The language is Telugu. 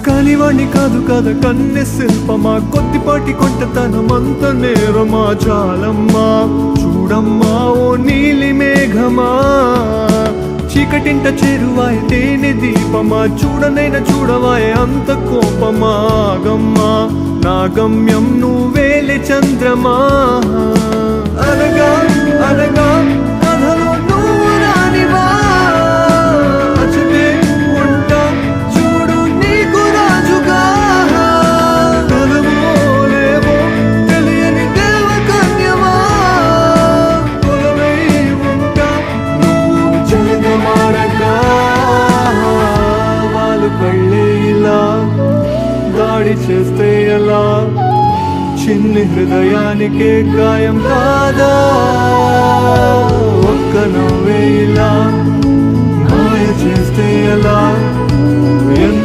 కానివాణ్ణి కాదు కదా కన్నె శిల్పమా, కొద్దిపాటి కొంటతనమంత నేరమా, చాలమ్మా చూడమ్మా ఓ నీలి మేఘమా, చీకటింట చేరువాయ తేనె దీపమా, చూడనైనా చూడవాయ అంత కోపమా, గమ్మా నా గమ్యం నువ్వేలే చంద్రమా. అనగా అనగా కథలో నువ్వు రానివా, అచటే ఉంటా చూడు నీకు రాజుగా, కలవో లేవో తెలియని దేవ కన్యమా, కొలవై ఉంటా నువ్వు జగమారగా. వాళ్ళు కళ్ళే ఇలా దాడి చేస్తే ఎలా, చిన్ని హృదయానికే గాయం కాదా, ఒక్క నవ్వే ఇలా మాయ చేస్తే ఎలా.